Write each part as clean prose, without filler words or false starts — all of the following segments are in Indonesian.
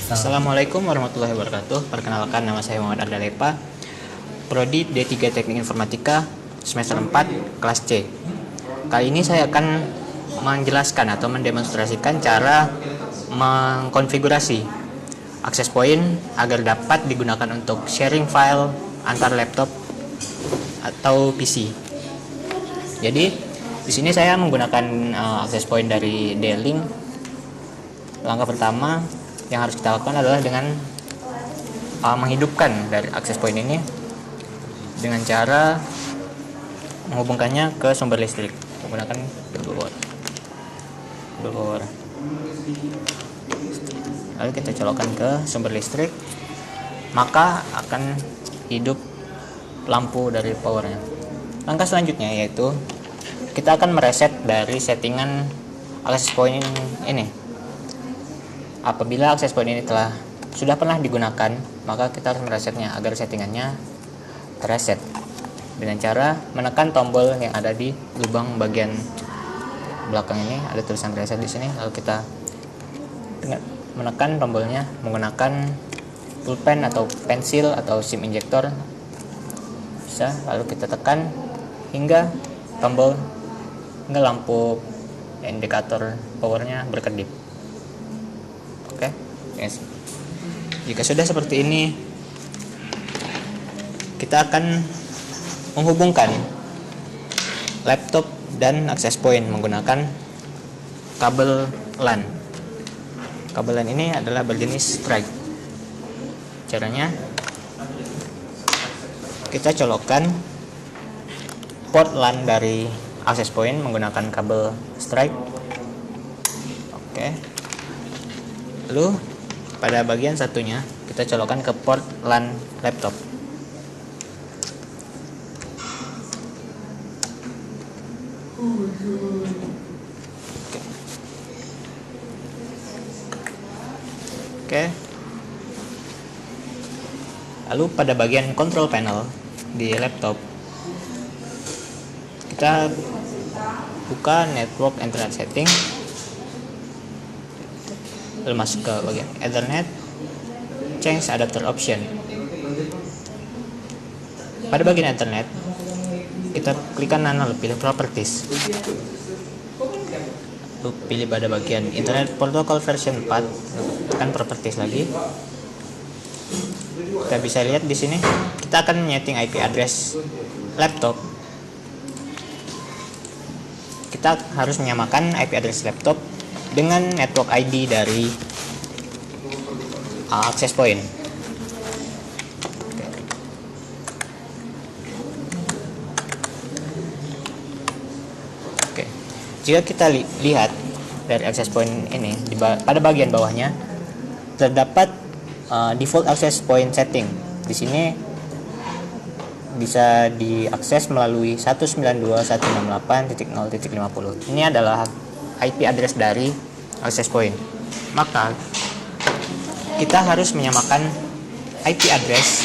Assalamualaikum warahmatullahi wabarakatuh. Perkenalkan, nama saya Muhammad Ardalepa, Prodi D3 Teknik Informatika semester 4 kelas C. Kali ini saya akan menjelaskan atau mendemonstrasikan cara mengkonfigurasi access point agar dapat digunakan untuk sharing file antar laptop atau PC. Jadi di sini saya menggunakan access point dari D-Link. Langkah pertama yang harus kita lakukan adalah dengan menghidupkan dari access point ini dengan cara menghubungkannya ke sumber listrik menggunakan blower. Lalu kita colokkan ke sumber listrik, maka akan hidup lampu dari powernya. Langkah selanjutnya yaitu kita akan mereset dari settingan access point ini. Apabila access point ini sudah pernah digunakan, maka kita harus meresetnya agar settingannya terreset dengan cara menekan tombol yang ada di lubang bagian belakang ini. Ada tulisan reset di sini. Lalu kita menekan tombolnya menggunakan pulpen atau pensil atau SIM injector bisa. Lalu kita tekan hingga lampu indikator powernya berkedip. Oke, yes. Jika sudah seperti ini, kita akan menghubungkan laptop dan access point menggunakan kabel LAN. Kabel LAN ini adalah berjenis strike. Caranya, kita colokkan port LAN dari access point menggunakan kabel strike. Oke. Lalu pada bagian satunya kita colokkan ke port LAN laptop. Oke. Lalu pada bagian control panel di laptop kita buka network internet setting, lalu masuk ke bagian Ethernet, change adapter option. Pada bagian Ethernet kita klik kanan lalu pilih properties, lalu pilih pada bagian Internet Protocol version 4, tekan properties lagi. Kita bisa lihat di sini kita akan menyeting IP address laptop. Kita harus menyamakan IP address laptop dengan network ID dari access point. Oke. Jika kita lihat dari access point ini pada bagian bawahnya terdapat default access point setting. Di sini bisa diakses melalui 192.168.0.50. Ini adalah IP address dari access point. Maka kita harus menyamakan IP address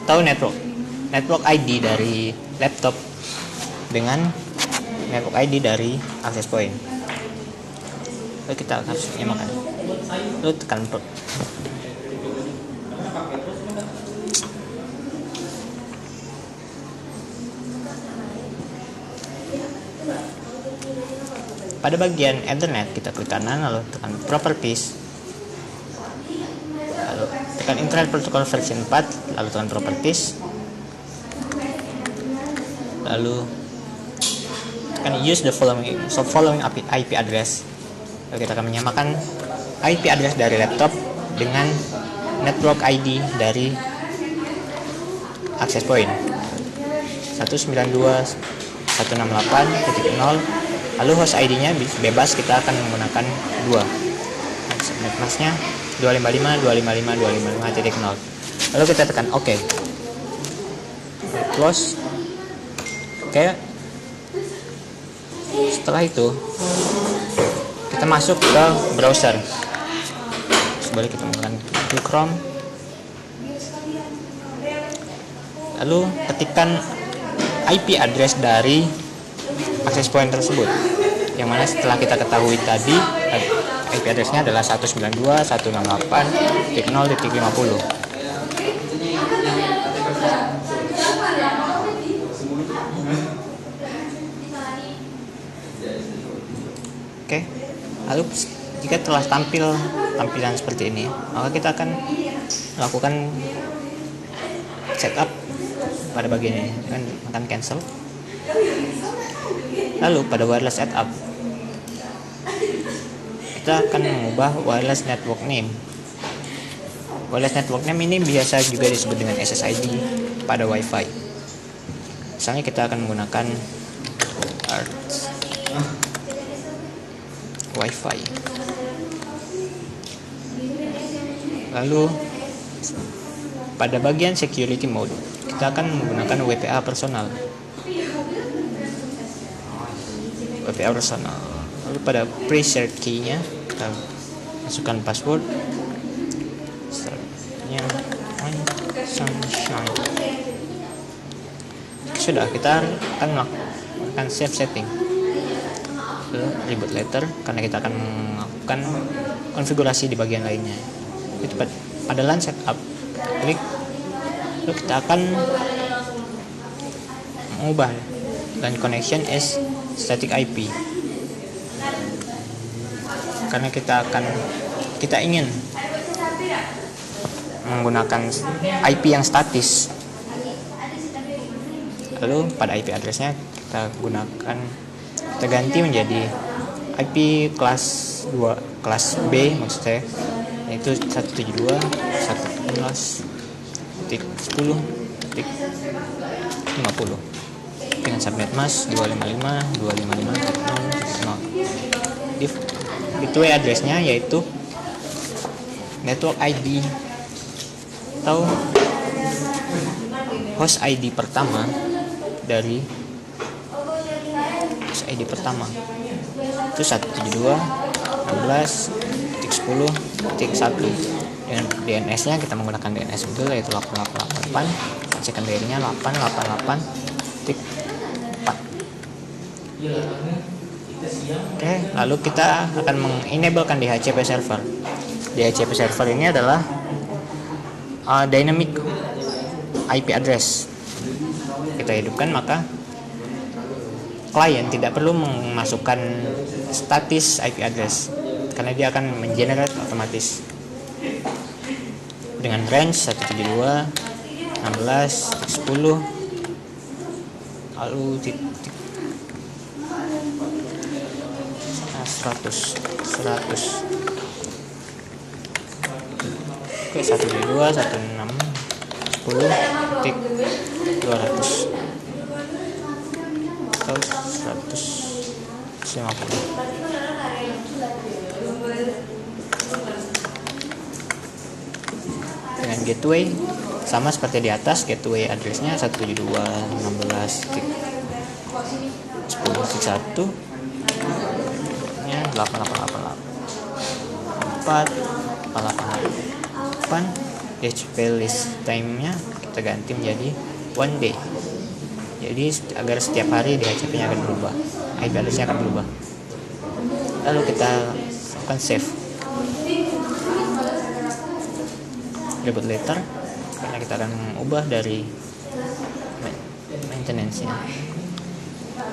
atau network ID dari laptop dengan network ID dari access point. Lalu kita harus menyamakan. Lalu tekan pada bagian Ethernet kita klik kanan lalu tekan properties, lalu tekan Internet Protocol version 4, lalu tekan properties, lalu tekan use the following IP address. Lalu kita akan menyamakan IP address dari laptop dengan network ID dari access point 192.168.0. Lalu host ID-nya bebas, kita akan menggunakan 2. Netmask-nya 255.255.255.0. Lalu kita tekan OK. Close. Oke. Setelah itu kita masuk ke browser. Sebalik kita menggunakan Chrome. Lalu ketikkan IP address dari access point tersebut. yang mana setelah kita ketahui tadi IP address-nya adalah 192.168.0.50. Oke, lalu jika telah tampilan seperti ini, maka kita akan melakukan setup pada bagian ini dengan tekan cancel. Lalu pada wireless setup, kita akan mengubah wireless network name. Wireless network name ini biasa juga disebut dengan SSID pada WiFi. Misalnya kita akan menggunakan WiFi. Lalu pada bagian security mode, kita akan menggunakan WPA personal. Lalu pada pre-shared key-nya kita masukkan password. Sunshine. Sudah, kita akan melakukan save setting. Reboot later karena kita akan melakukan konfigurasi di bagian lainnya. Itu pada LAN setup, klik, lalu kita akan mengubah LAN connection as static IP karena kita ingin menggunakan IP yang statis. Lalu pada IP address-nya kita ganti menjadi IP kelas B maksudnya, yaitu 172.116.10.50 dengan subnet mask 255.255.0.0. Gateway address-nya yaitu network ID atau host ID pertama dari itu 172.16.10.1. Dengan DNS-nya kita menggunakan DNS Google yaitu 888, secondary-nya 888.4. Oke, lalu kita akan mengenablekan DHCP server. DHCP server ini adalah dynamic IP address. Kita hidupkan, maka klien tidak perlu memasukkan statis IP address karena dia akan mengenerate otomatis dengan range 172.16.10 lalu 100. Oke, 172.16.10.200 atau 150. Dengan gateway sama seperti di atas, gateway addressnya 172.16.10.1 nya 8888 DHCP list time-nya kita ganti menjadi 1 day. Jadi agar setiap hari DHCP-nya akan berubah, IP address-nya akan berubah. Lalu kita akan save. Reboot later karena kita akan mengubah dari maintenance-nya.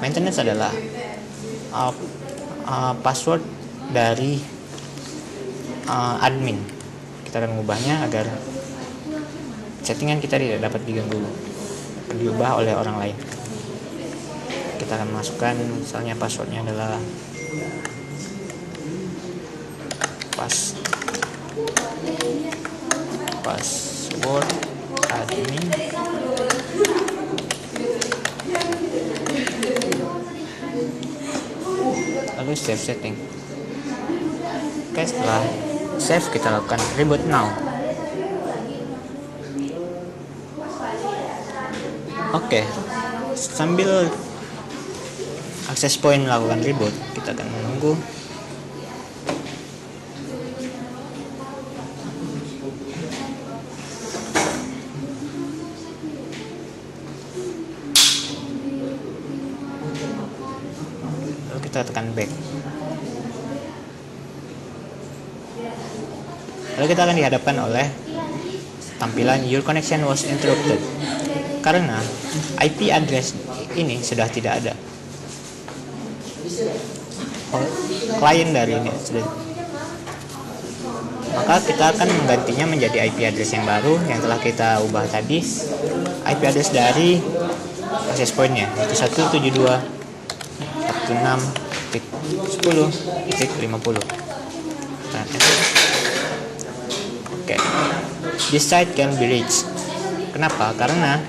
Maintenance adalah password dari admin. Kita akan mengubahnya agar settingan kita tidak dapat diubah oleh orang lain. Kita akan masukkan, misalnya passwordnya adalah password admin lalu save setting. Oke, setelah save kita lakukan reboot now. Oke, sambil access point melakukan reboot, kita akan menunggu. Lalu kita tekan back. Lalu kita akan dihadapkan oleh tampilan your connection was interrupted karena IP address ini sudah tidak ada. Klien dari ini sudah. Maka kita akan menggantinya menjadi IP address yang baru yang telah kita ubah tadi. IP address dari access point-nya itu 172.16.10.50. Oke. This site can be reached. Kenapa? Karena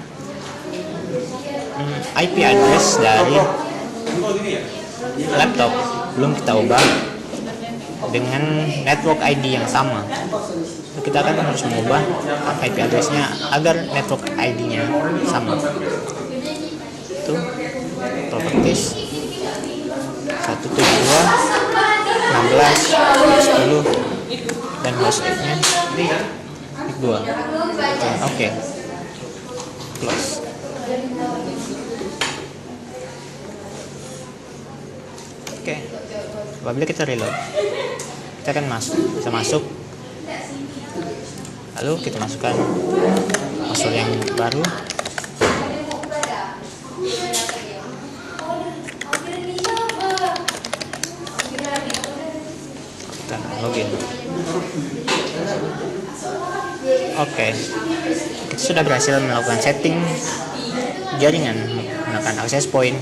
IP address dari laptop belum kita ubah dengan network ID yang sama. Kita akan harus mengubah IP address-nya agar network ID-nya sama. Itu properties 172.16.10 dan hostnya 2. Oke. Close. Oke. Apabila kita reload, kita akan bisa masuk. Lalu kita masukkan password yang baru. Kita login. Oke. Kita sudah berhasil melakukan setting jaringan menggunakan access point.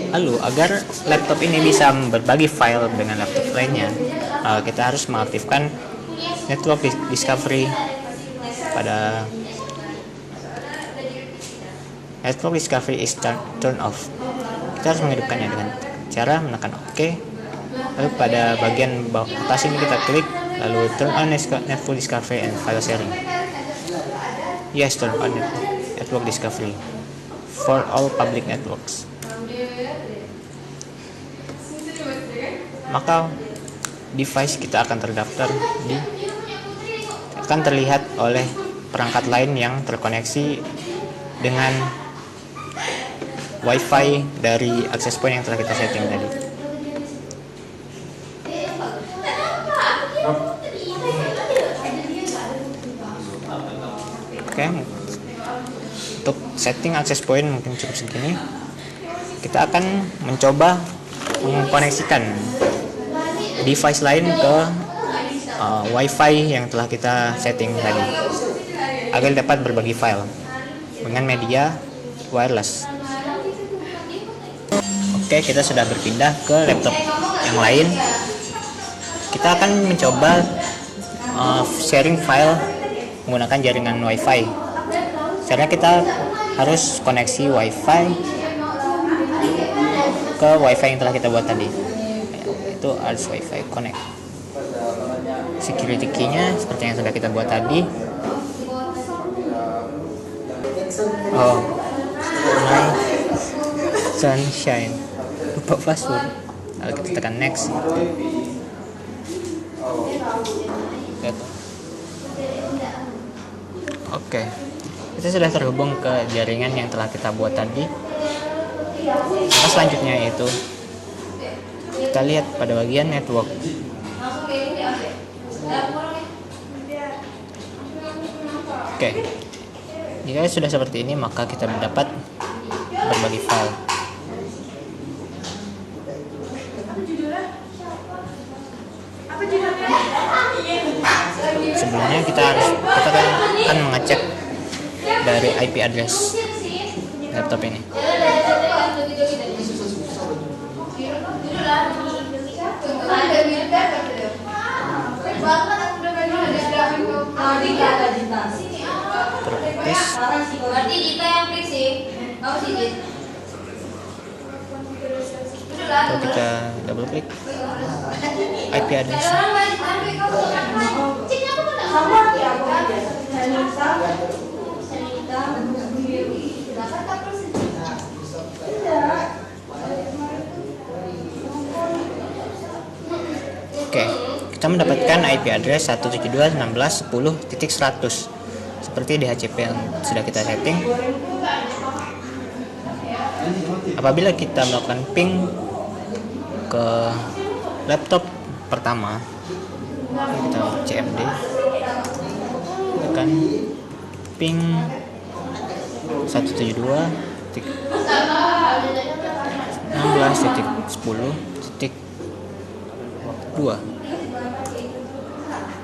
Lalu agar laptop ini bisa berbagi file dengan laptop lainnya, kita harus mengaktifkan network discovery pada network discovery is turn off. Kita harus menghidupkannya dengan cara menekan OK. Lalu pada bagian bawah atas ini kita klik, lalu turn on network discovery and file sharing. Yes, turn on network discovery for all public networks. Maka device kita akan terdaftar akan terlihat oleh perangkat lain yang terkoneksi dengan WiFi dari access point yang telah kita setting tadi. Oke, untuk setting access point mungkin cukup segini. Kita akan mencoba mengkoneksikan device lain ke WiFi yang telah kita setting tadi agar dapat berbagi file dengan media wireless. Oke, kita sudah berpindah ke laptop yang lain. Kita akan mencoba sharing file menggunakan jaringan WiFi. Caranya kita harus koneksi WiFi ke WiFi yang telah kita buat tadi. Itu harus WiFi connect. Security key-nya seperti yang sudah kita buat tadi. Oh, my sunshine. Lupa password. Lalu kita tekan next. Oke, kita sudah terhubung ke jaringan yang telah kita buat tadi. Maka selanjutnya yaitu kita lihat pada bagian network. Oke, jika sudah seperti ini maka kita dapat berbagi file. Sebelumnya kita akan mengecek dari IP address laptop ini. Kalau kita double klik IP address. Oke, kita mendapatkan IP address 172.16.10.100 seperti DHCP yang sudah kita setting. Apabila kita melakukan ping ke laptop pertama, kita cmd tekan ping 172.16.10.2.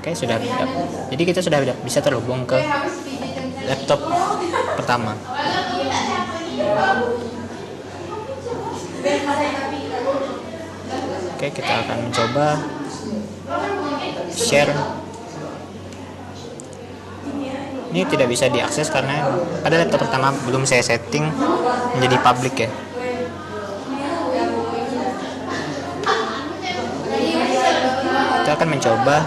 Oke, sudah. Jadi kita sudah bisa terhubung ke laptop pertama. Oke, kita akan mencoba share. Ini tidak bisa diakses karena pada laptop pertama belum saya setting menjadi public ya. Kita akan mencoba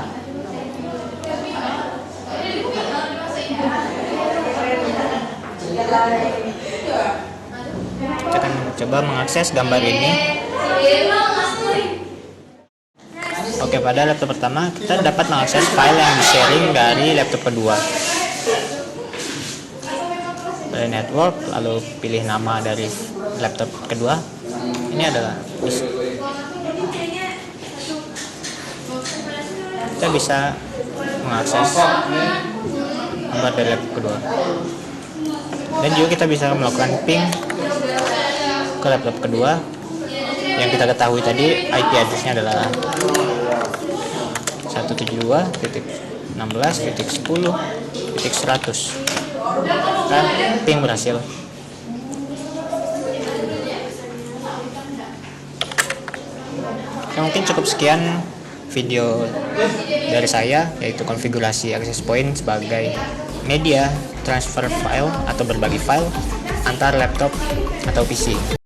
mengakses gambar ini. Oke, pada laptop pertama kita dapat mengakses file yang di-sharing dari laptop kedua. Dari network, lalu pilih nama dari laptop kedua. Ini adalah kita bisa mengakses gambar dari laptop kedua. Dan juga kita bisa melakukan ping ke laptop kedua. Yang kita ketahui tadi IP address-nya adalah 172.16.10.100. Kan ping berhasil. Mungkin cukup sekian video dari saya, yaitu konfigurasi access point sebagai media transfer file atau berbagi file antar laptop atau PC.